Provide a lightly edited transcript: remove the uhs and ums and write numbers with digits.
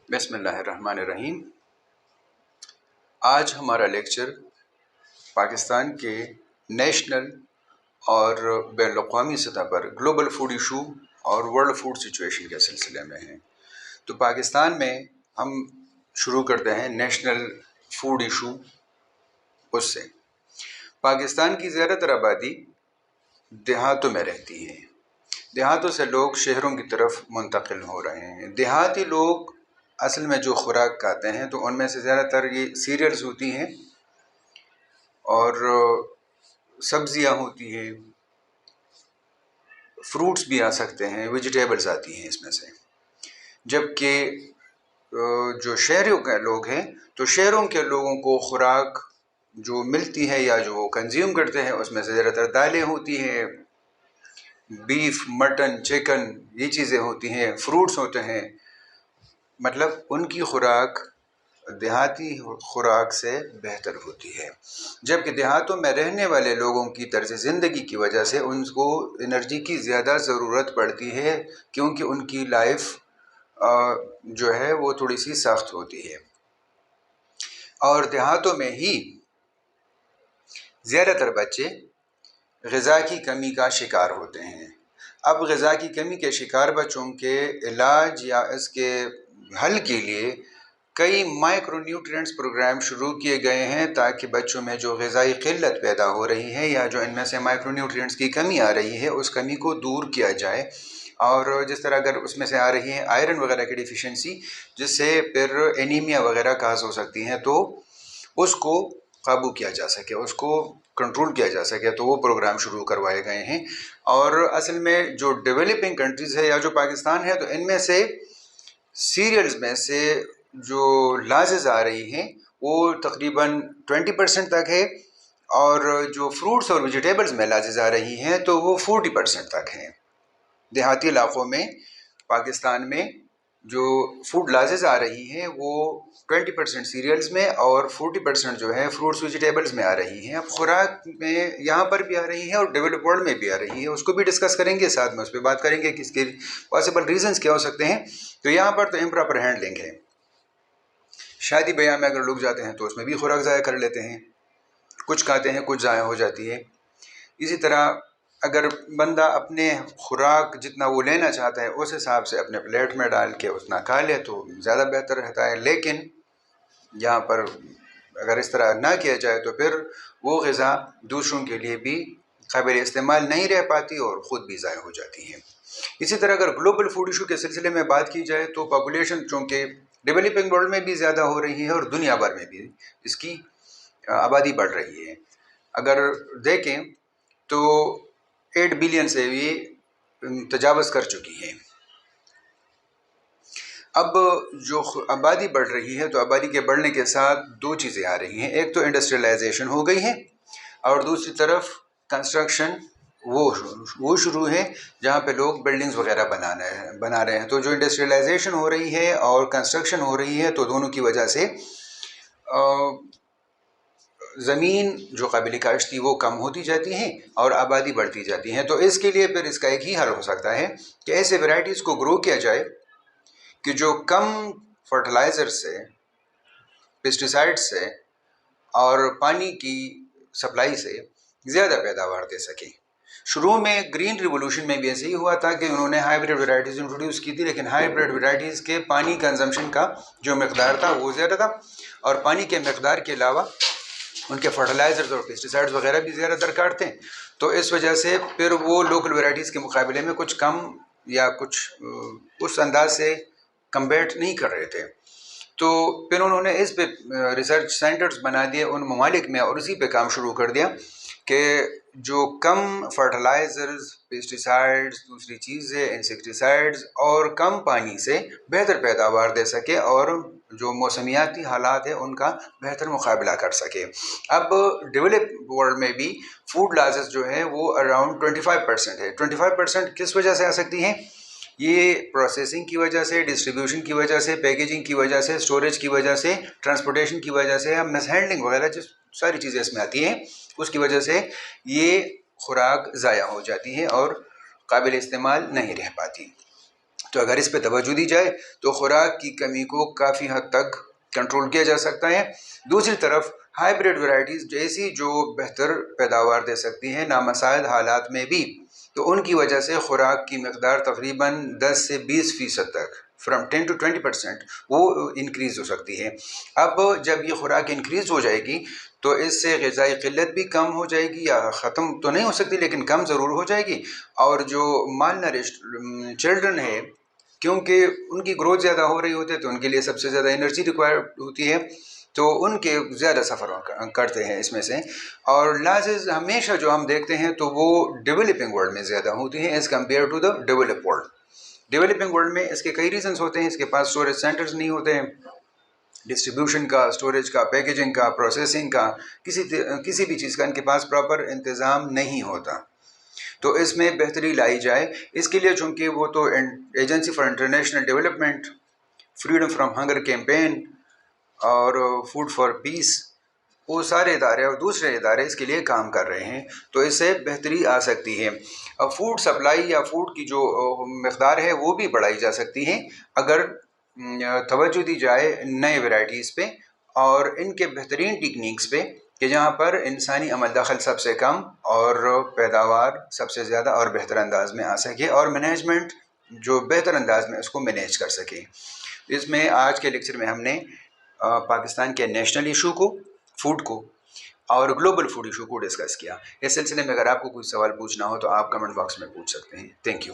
بسم اللہ الرحمن الرحیم۔ آج ہمارا لیکچر پاکستان کے نیشنل اور بین الاقوامی سطح پر گلوبل فوڈ ایشو اور ورلڈ فوڈ سچویشن کے سلسلے میں ہے۔ تو پاکستان میں ہم شروع کرتے ہیں نیشنل فوڈ ایشو اس سے۔ پاکستان کی زیادہ تر آبادی دیہاتوں میں رہتی ہے۔ دیہاتوں سے لوگ شہروں کی طرف منتقل ہو رہے ہیں۔ دیہاتی لوگ اصل میں جو خوراک کھاتے ہیں تو ان میں سے زیادہ تر یہ سیریلز ہوتی ہیں اور سبزیاں ہوتی ہیں، فروٹس بھی آ سکتے ہیں، ویجیٹیبلز آتی ہیں اس میں سے۔ جبکہ جو شہروں کے لوگ ہیں تو شہروں کے لوگوں کو خوراک جو ملتی ہے یا جو کنزیوم کرتے ہیں اس میں سے زیادہ تر دالیں ہوتی ہیں، بیف، مٹن، چکن، یہ چیزیں ہوتی ہیں، فروٹس ہوتے ہیں۔ مطلب ان کی خوراک دیہاتی خوراک سے بہتر ہوتی ہے، جبکہ دیہاتوں میں رہنے والے لوگوں کی طرز زندگی کی وجہ سے ان کو انرجی کی زیادہ ضرورت پڑتی ہے، کیونکہ ان کی لائف جو ہے وہ تھوڑی سی سخت ہوتی ہے، اور دیہاتوں میں ہی زیادہ تر بچے غذا کی کمی کا شکار ہوتے ہیں۔ اب غذا کی کمی کے شکار بچوں کے علاج یا اس کے حل کے لیے کئی مائکرو نیوٹرینٹس پروگرام شروع کیے گئے ہیں تاکہ بچوں میں جو غذائی قلت پیدا ہو رہی ہے یا جو ان میں سے مائکرو نیوٹرینٹس کی کمی آ رہی ہے اس کمی کو دور کیا جائے، اور جس طرح اگر اس میں سے آ رہی ہے آئرن وغیرہ کی ڈیفیشنسی جس سے پھر اینیمیا وغیرہ کاز ہو سکتی ہیں، تو اس کو قابو کیا جا سکے، اس کو کنٹرول کیا جا سکے، تو وہ پروگرام شروع کروائے گئے ہیں۔ اور اصل میں جو ڈیولپنگ کنٹریز ہے یا جو پاکستان ہے تو ان میں سے سیریلز میں سے جو لاسز آ رہی ہیں وہ تقریباً 20% تک ہے، اور جو فروٹس اور ویجیٹیبلز میں لاسز آ رہی ہیں تو وہ 40% تک ہیں۔ دیہاتی علاقوں میں پاکستان میں جو فوڈ لاسز آ رہی ہیں وہ 20% سیریلز میں اور 40% جو ہے فروٹس ویجیٹیبلز میں آ رہی ہیں۔ اب خوراک میں یہاں پر بھی آ رہی ہیں اور ڈیولپ ورلڈ میں بھی آ رہی ہے، اس کو بھی ڈسکس کریں گے، ساتھ میں اس پہ بات کریں گے کہ اس کے پاسبل ریزنز کیا ہو سکتے ہیں۔ تو یہاں پر تو امپراپر ہینڈلنگ ہے، شادی بیاہ میں اگر لوگ جاتے ہیں تو اس میں بھی خوراک ضائع کر لیتے ہیں، کچھ کھاتے ہیں کچھ ضائع ہو جاتی ہے۔ اسی طرح اگر بندہ اپنے خوراک جتنا وہ لینا چاہتا ہے اس حساب سے اپنے پلیٹ میں ڈال کے اتنا کھا لے تو زیادہ بہتر رہتا ہے، لیکن یہاں پر اگر اس طرح نہ کیا جائے تو پھر وہ غذا دوسروں کے لیے بھی قابل استعمال نہیں رہ پاتی اور خود بھی ضائع ہو جاتی ہے۔ اسی طرح اگر گلوبل فوڈ ایشو کے سلسلے میں بات کی جائے تو پاپولیشن چونکہ ڈیولپنگ ورلڈ میں بھی زیادہ ہو رہی ہے اور دنیا بھر میں بھی اس کی آبادی بڑھ رہی ہے۔ اگر دیکھیں تو 8 بلین سے بھی تجاوز کر چکی ہے۔ اب جو آبادی بڑھ رہی ہے تو آبادی کے بڑھنے کے ساتھ دو چیزیں آ رہی ہیں، ایک تو انڈسٹریلائزیشن ہو گئی ہے اور دوسری طرف کنسٹرکشن وہ شروع ہے جہاں پہ لوگ بلڈنگز وغیرہ بنا رہے ہیں۔ تو جو انڈسٹریلائزیشن ہو رہی ہے اور کنسٹرکشن ہو رہی ہے تو دونوں کی وجہ سے زمین جو قابل کاشت تھی وہ کم ہوتی جاتی ہیں اور آبادی بڑھتی جاتی ہے۔ تو اس کے لیے پھر اس کا ایک ہی حل ہو سکتا ہے کہ ایسے ورائٹیز کو گرو کیا جائے کہ جو کم فرٹیلائزر سے، پیسٹیسائڈ سے اور پانی کی سپلائی سے زیادہ پیداوار دے سکیں۔ شروع میں گرین ریولوشن میں بھی ایسے ہی ہوا تھا کہ انہوں نے ہائیبریڈ ورائٹیز انٹروڈیوس کی تھی، لیکن ہائیبریڈ ورائٹیز کے پانی کنزمپشن کا جو مقدار تھا وہ زیادہ تھا، اور پانی کے مقدار کے علاوہ ان کے فرٹیلائزرز اور پیسٹیسائڈز وغیرہ بھی زیادہ درکار تھے، تو اس وجہ سے پھر وہ لوکل ورائٹیز کے مقابلے میں کچھ کم یا کچھ اس انداز سے کمبیٹ نہیں کر رہے تھے۔ تو پھر انہوں نے اس پہ ریسرچ سینٹرز بنا دیے ان ممالک میں اور اسی پہ کام شروع کر دیا کہ جو کم فرٹیلائزرز، پیسٹیسائڈز، دوسری چیزیں، انسیکٹیسائڈز اور کم پانی سے بہتر پیداوار دے سکے اور جو موسمیاتی حالات ہیں ان کا بہتر مقابلہ کر سکے۔ اب ڈیولپ ورلڈ میں بھی فوڈ لاسز جو ہے وہ اراؤنڈ 25% ہے۔ 25% کس وجہ سے آ سکتی ہیں؟ یہ پروسیسنگ کی وجہ سے، ڈسٹریبیوشن کی وجہ سے، پیکیجنگ کی وجہ سے، اسٹوریج کی وجہ سے، ٹرانسپورٹیشن کی وجہ سے، مس ہینڈلنگ وغیرہ جو ساری چیزیں اس میں آتی ہیں اس کی وجہ سے یہ خوراک ضائع ہو جاتی ہے اور قابل استعمال نہیں رہ پاتی۔ تو اگر اس پہ توجہ دی جائے تو خوراک کی کمی کو کافی حد تک کنٹرول کیا جا سکتا ہے۔ دوسری طرف ہائیبریڈ ورائٹیز جیسی جو بہتر پیداوار دے سکتی ہیں نامساعد حالات میں بھی، تو ان کی وجہ سے خوراک کی مقدار تقریباً 10 سے 20% تک فرام 10 to 20% وہ انکریز ہو سکتی ہے۔ اب جب یہ خوراک انکریز ہو جائے گی تو اس سے غذائی قلت بھی کم ہو جائے گی، یا ختم تو نہیں ہو سکتی لیکن کم ضرور ہو جائے گی، اور جو مال نرشڈ چلڈرن ہے کیونکہ ان کی گروتھ زیادہ ہو رہی ہوتی ہے تو ان کے لیے سب سے زیادہ انرجی ریکوائر ہوتی ہے، تو ان کے زیادہ سفر کرتے ہیں اس میں سے، اور لاسز ہمیشہ جو ہم دیکھتے ہیں تو وہ ڈیولپنگ ورلڈ میں زیادہ ہوتی ہیں as compare to the develop world. Developing world میں اس کے کئی ریزنز ہوتے ہیں، اس کے پاس اسٹوریج سینٹرز نہیں ہوتے ہیں، ڈسٹریبیوشن کا، اسٹوریج کا، پیکیجنگ کا، پروسیسنگ کا، کسی بھی چیز کا ان کے پاس پراپر انتظام نہیں ہوتا۔ تو اس میں بہتری لائی جائے، اس کے لیے چونکہ وہ تو agency for international development, freedom from hunger campaign اور فوڈ فار پیس، وہ سارے ادارے اور دوسرے ادارے اس کے لیے کام کر رہے ہیں، تو اس سے بہتری آ سکتی ہے۔ اب فوڈ سپلائی یا فوڈ کی جو مقدار ہے وہ بھی بڑھائی جا سکتی ہے اگر توجہ دی جائے نئے ورائٹیز پہ اور ان کے بہترین ٹیکنیکس پہ، کہ جہاں پر انسانی عمل دخل سب سے کم اور پیداوار سب سے زیادہ اور بہتر انداز میں آ سکے، اور مینجمنٹ جو بہتر انداز میں اس کو مینیج کر سکے۔ اس میں آج کے لیکچر میں ہم نے پاکستان کے نیشنل ایشو کو، فوڈ کو، اور گلوبل فوڈ ایشو کو ڈسکس کیا۔ اس سلسلے میں اگر آپ کو کوئی سوال پوچھنا ہو تو آپ کمنٹ باکس میں پوچھ سکتے ہیں۔ Thank you.